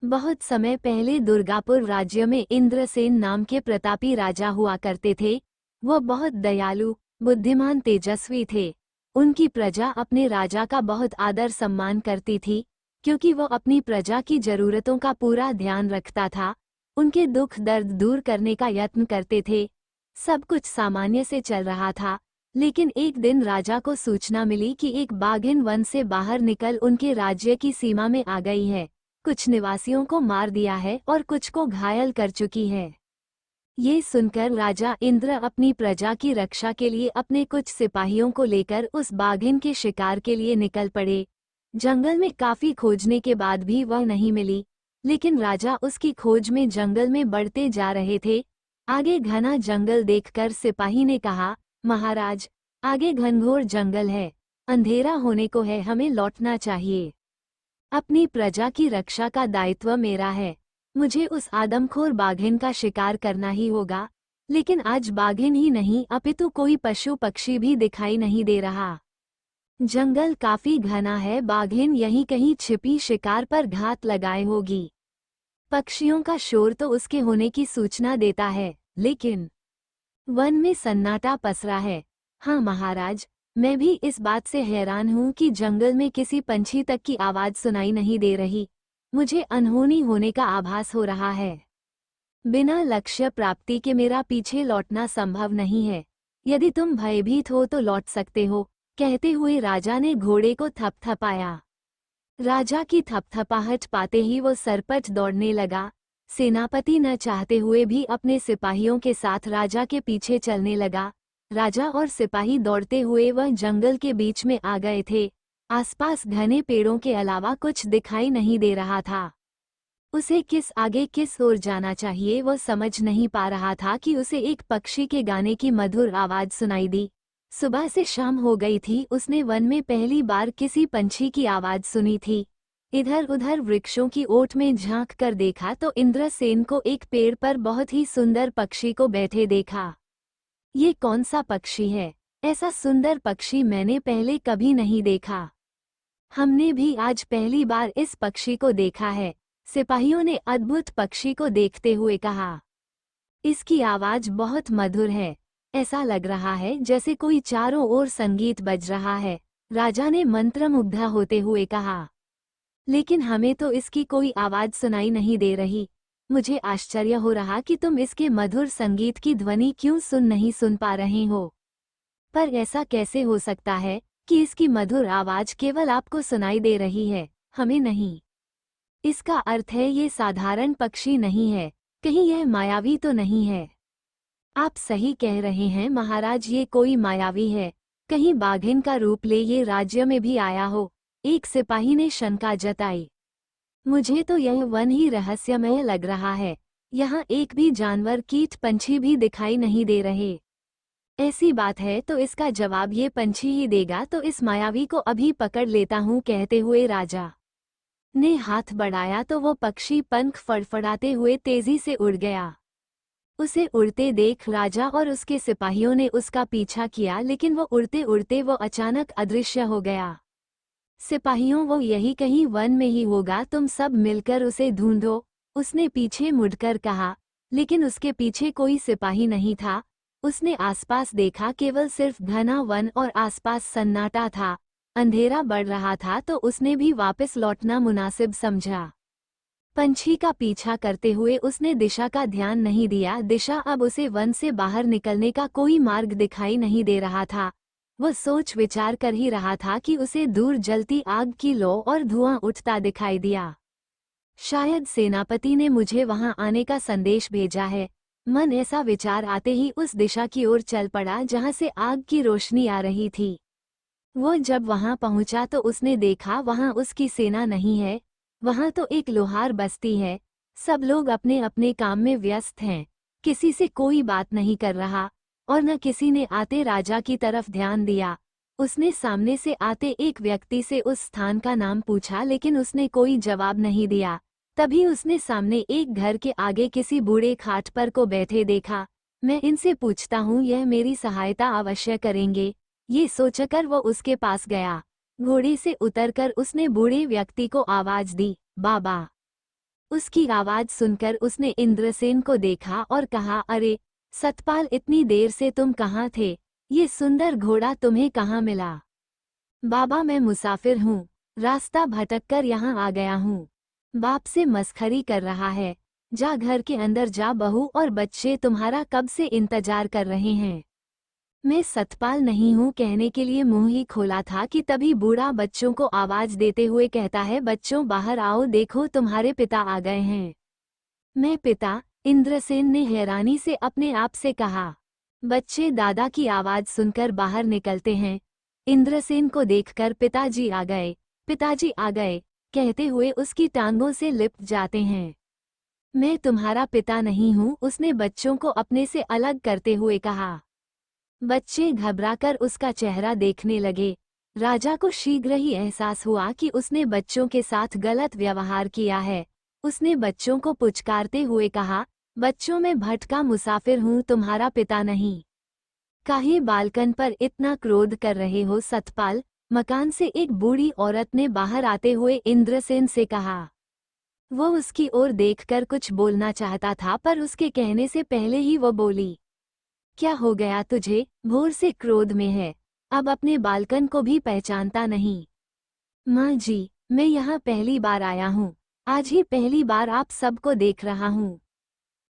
बहुत समय पहले दुर्गापुर राज्य में इंद्रसेन नाम के प्रतापी राजा हुआ करते थे। वो बहुत दयालु, बुद्धिमान, तेजस्वी थे। उनकी प्रजा अपने राजा का बहुत आदर सम्मान करती थी, क्योंकि वो अपनी प्रजा की जरूरतों का पूरा ध्यान रखता था, उनके दुख दर्द दूर करने का यत्न करते थे। सब कुछ सामान्य से चल रहा था, लेकिन एक दिन राजा को सूचना मिली कि एक बाघिन वन से बाहर निकल उनके राज्य की सीमा में आ गई है। कुछ निवासियों को मार दिया है और कुछ को घायल कर चुकी है। ये सुनकर राजा इंद्र अपनी प्रजा की रक्षा के लिए अपने कुछ सिपाहियों को लेकर उस बाघिन के शिकार के लिए निकल पड़े। जंगल में काफी खोजने के बाद भी वह नहीं मिली, लेकिन राजा उसकी खोज में जंगल में बढ़ते जा रहे थे। आगे घना जंगल देखकर सिपाही ने कहा, महाराज, आगे घनघोर जंगल है, अंधेरा होने को है, हमें लौटना चाहिए। अपनी प्रजा की रक्षा का दायित्व मेरा है। मुझे उस आदमखोर बाघिन का शिकार करना ही होगा। लेकिन आज बाघिन ही नहीं अपितु कोई पशु पक्षी भी दिखाई नहीं दे रहा। जंगल काफी घना है, बाघिन यहीं कहीं छिपी शिकार पर घात लगाए होगी। पक्षियों का शोर तो उसके होने की सूचना देता है, लेकिन वन में सन्नाटा पसरा है। हाँ महाराज, मैं भी इस बात से हैरान हूँ कि जंगल में किसी पंछी तक की आवाज सुनाई नहीं दे रही। मुझे अनहोनी होने का आभास हो रहा है। बिना लक्ष्य प्राप्ति के मेरा पीछे लौटना संभव नहीं है। यदि तुम भयभीत हो तो लौट सकते हो, कहते हुए राजा ने घोड़े को थपथपाया। राजा की थपथपाहट पाते ही वो सरपट दौड़ने लगा। सेनापति न चाहते हुए भी अपने सिपाहियों के साथ राजा के पीछे चलने लगा। राजा और सिपाही दौड़ते हुए वह जंगल के बीच में आ गए थे। आसपास घने पेड़ों के अलावा कुछ दिखाई नहीं दे रहा था। उसे किस आगे किस ओर जाना चाहिए वो समझ नहीं पा रहा था कि उसे एक पक्षी के गाने की मधुर आवाज सुनाई दी। सुबह से शाम हो गई थी, उसने वन में पहली बार किसी पंछी की आवाज सुनी थी। इधर उधर वृक्षों की ओट में झांक कर देखा तो इंद्रसेन को एक पेड़ पर बहुत ही सुंदर पक्षी को बैठे देखा। ये कौन सा पक्षी है? ऐसा सुंदर पक्षी मैंने पहले कभी नहीं देखा। हमने भी आज पहली बार इस पक्षी को देखा है, सिपाहियों ने अद्भुत पक्षी को देखते हुए कहा। इसकी आवाज बहुत मधुर है, ऐसा लग रहा है जैसे कोई चारों ओर संगीत बज रहा है, राजा ने मंत्रमुग्ध होते हुए कहा। लेकिन हमें तो इसकी कोई आवाज सुनाई नहीं दे रही। मुझे आश्चर्य हो रहा कि तुम इसके मधुर संगीत की ध्वनि क्यों नहीं सुन पा रहे हो। पर ऐसा कैसे हो सकता है कि इसकी मधुर आवाज केवल आपको सुनाई दे रही है, हमें नहीं? इसका अर्थ है ये साधारण पक्षी नहीं है, कहीं यह मायावी तो नहीं है। आप सही कह रहे हैं महाराज, ये कोई मायावी है, कहीं बाघिन का रूप ले ये राज्य में भी आया हो, एक सिपाही ने शंका जताई। मुझे तो यह वन ही रहस्यमय लग रहा है, यहाँ एक भी जानवर कीट पंछी भी दिखाई नहीं दे रहे। ऐसी बात है तो इसका जवाब ये पंछी ही देगा, तो इस मायावी को अभी पकड़ लेता हूँ, कहते हुए राजा ने हाथ बढ़ाया तो वो पक्षी पंख फड़फड़ाते हुए तेजी से उड़ गया। उसे उड़ते देख राजा और उसके सिपाहियों ने उसका पीछा किया, लेकिन वो उड़ते उड़ते वो अचानक अदृश्य हो गया। सिपाहियों, वो यही कहीं वन में ही होगा, तुम सब मिलकर उसे ढूंढो, उसने पीछे मुड़कर कहा। लेकिन उसके पीछे कोई सिपाही नहीं था। उसने आसपास देखा, केवल सिर्फ घना वन और आसपास सन्नाटा था। अंधेरा बढ़ रहा था तो उसने भी वापस लौटना मुनासिब समझा। पंछी का पीछा करते हुए उसने दिशा का ध्यान नहीं दिया। दिशा अब उसे वन से बाहर निकलने का कोई मार्ग दिखाई नहीं दे रहा था। वह सोच विचार कर ही रहा था कि उसे दूर जलती आग की लौ और धुआं उठता दिखाई दिया। शायद सेनापति ने मुझे वहां आने का संदेश भेजा है। मन ऐसा विचार आते ही उस दिशा की ओर चल पड़ा जहां से आग की रोशनी आ रही थी। वो जब वहां पहुंचा तो उसने देखा वहां उसकी सेना नहीं है, वहां तो एक लोहार बस्ती है। सब लोग अपने अपने काम में व्यस्त हैं, किसी से कोई बात नहीं कर रहा और न किसी ने आते राजा की तरफ ध्यान दिया। उसने सामने से आते एक व्यक्ति से उस स्थान का नाम पूछा, लेकिन उसने कोई जवाब नहीं दिया। तभी उसने सामने एक घर के आगे किसी बूढ़े खाट पर को बैठे देखा। मैं इनसे पूछता हूँ, यह मेरी सहायता अवश्य करेंगे। ये सोचकर वो उसके पास गया। घोड़े से उतरकर उसने बूढ़े व्यक्ति को आवाज दी, बाबा। उसकी आवाज सुनकर उसने इंद्रसेन को देखा और कहा, अरे सतपाल, इतनी देर से तुम कहाँ थे? ये सुंदर घोड़ा तुम्हें कहाँ मिला? बाबा, मैं मुसाफिर हूँ, रास्ता भटककर यहाँ आ गया हूँ। बाप से मस्खरी कर रहा है। जा, घर के अंदर जा, बहू और बच्चे तुम्हारा कब से इंतजार कर रहे हैं। मैं सतपाल नहीं हूँ कहने के लिए मुंह ही खोला था कि तभी बूढ़ा बच्चों को आवाज देते हुए कहता है, बच्चों बाहर आओ, देखो तुम्हारे पिता आ गए हैं। मैं पिता? इंद्रसेन ने हैरानी से अपने आप से कहा। बच्चे दादा की आवाज सुनकर बाहर निकलते हैं। इंद्रसेन को देखकर पिताजी आ गए, पिताजी आ गए कहते हुए उसकी टांगों से लिपट जाते हैं। मैं तुम्हारा पिता नहीं हूँ, उसने बच्चों को अपने से अलग करते हुए कहा। बच्चे घबराकर उसका चेहरा देखने लगे। राजा को शीघ्र ही एहसास हुआ कि उसने बच्चों के साथ गलत व्यवहार किया है। उसने बच्चों को पुचकारते हुए कहा, बच्चों, मैं भटका मुसाफिर हूँ, तुम्हारा पिता नहीं। काहे बालकन पर इतना क्रोध कर रहे हो सतपाल? मकान से एक बूढ़ी औरत ने बाहर आते हुए इंद्रसेन से कहा। वो उसकी ओर देखकर कुछ बोलना चाहता था, पर उसके कहने से पहले ही वो बोली, क्या हो गया तुझे? भोर से क्रोध में है, अब अपने बालकन को भी पहचानता नहीं। माँ जी, मैं यहाँ पहली बार आया हूँ, आज ही पहली बार आप सबको देख रहा हूँ।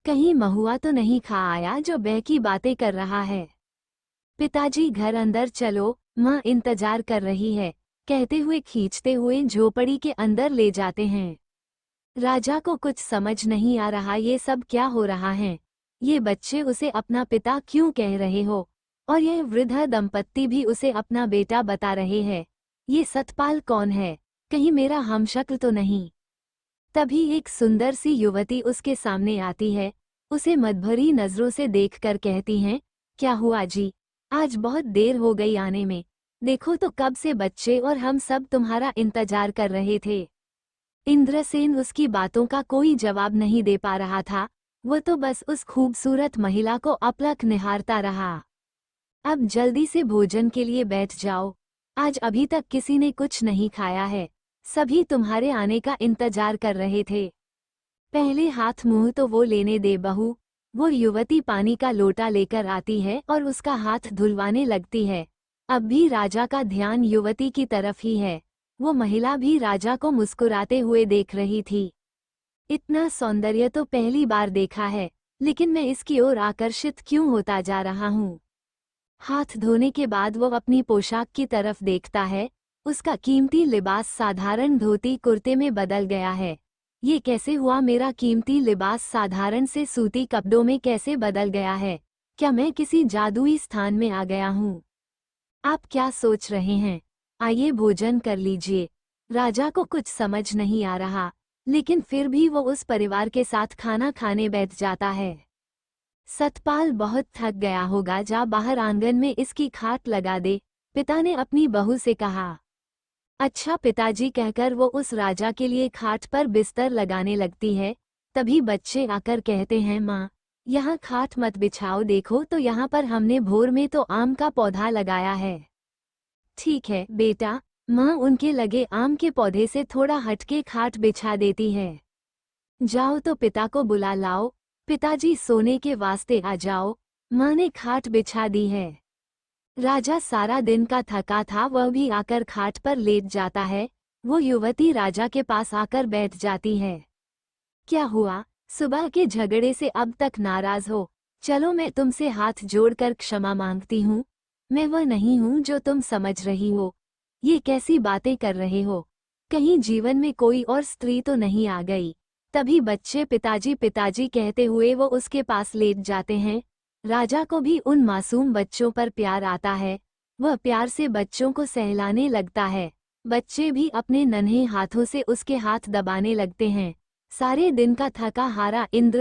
कहीं महुआ तो नहीं खा आया जो बहकी बातें कर रहा है? पिताजी, घर अंदर चलो, माँ इंतजार कर रही है, कहते हुए खींचते हुए झोपड़ी के अंदर ले जाते हैं। राजा को कुछ समझ नहीं आ रहा, ये सब क्या हो रहा है? ये बच्चे उसे अपना पिता क्यों कह रहे हो, और यह वृद्ध दंपत्ति भी उसे अपना बेटा बता रहे हैं। ये सतपाल कौन है? कहीं मेरा हमशक्ल तो नहीं? तभी एक सुंदर सी युवती उसके सामने आती है। उसे मदभरी नजरों से देखकर कहती हैं, क्या हुआ जी? आज बहुत देर हो गई आने में। देखो तो कब से बच्चे और हम सब तुम्हारा इंतजार कर रहे थे। इंद्रसेन उसकी बातों का कोई जवाब नहीं दे पा रहा था। वो तो बस उस खूबसूरत महिला को अपलक निहारता रहा। अब जल्दी से भोजन के लिए बैठ जाओ, आज अभी तक किसी ने कुछ नहीं खाया है, सभी तुम्हारे आने का इंतजार कर रहे थे। पहले हाथ मुंह तो वो लेने दे बहू। वो युवती पानी का लोटा लेकर आती है और उसका हाथ धुलवाने लगती है। अब भी राजा का ध्यान युवती की तरफ ही है। वो महिला भी राजा को मुस्कुराते हुए देख रही थी। इतना सौंदर्य तो पहली बार देखा है, लेकिन मैं इसकी ओर आकर्षित क्यों होता जा रहा हूँ? हाथ धोने के बाद वो अपनी पोशाक की तरफ देखता है। उसका कीमती लिबास साधारण धोती कुर्ते में बदल गया है। ये कैसे हुआ? मेरा कीमती लिबास साधारण से सूती कपड़ों में कैसे बदल गया है? क्या मैं किसी जादुई स्थान में आ गया हूँ? आप क्या सोच रहे हैं? आइए भोजन कर लीजिए। राजा को कुछ समझ नहीं आ रहा, लेकिन फिर भी वो उस परिवार के साथ खाना खाने बैठ जाता है। सतपाल बहुत थक गया होगा, जा बाहर आंगन में इसकी खाट लगा दे, पिता ने अपनी बहू से कहा। अच्छा पिताजी कहकर वो उस राजा के लिए खाट पर बिस्तर लगाने लगती है। तभी बच्चे आकर कहते हैं, माँ यहाँ खाट मत बिछाओ, देखो तो यहाँ पर हमने भोर में तो आम का पौधा लगाया है। ठीक है बेटा। माँ उनके लगे आम के पौधे से थोड़ा हटके खाट बिछा देती है। जाओ तो पिता को बुला लाओ, पिताजी सोने के वास्ते आ जाओ, माँ ने खाट बिछा दी है। राजा सारा दिन का थका था, वह भी आकर खाट पर लेट जाता है। वो युवती राजा के पास आकर बैठ जाती है। क्या हुआ? सुबह के झगड़े से अब तक नाराज हो? चलो मैं तुमसे हाथ जोड़कर क्षमा मांगती हूँ। मैं वह नहीं हूँ जो तुम समझ रही हो। ये कैसी बातें कर रहे हो? कहीं जीवन में कोई और स्त्री तो नहीं आ गई? तभी बच्चे पिताजी पिताजी कहते हुए वो उसके पास लेट जाते हैं। राजा को भी उन मासूम बच्चों पर प्यार आता है। वह प्यार से बच्चों को सहलाने लगता है। बच्चे भी अपने नन्हे हाथों से उसके हाथ दबाने लगते हैं। सारे दिन का थका हारा इंद्र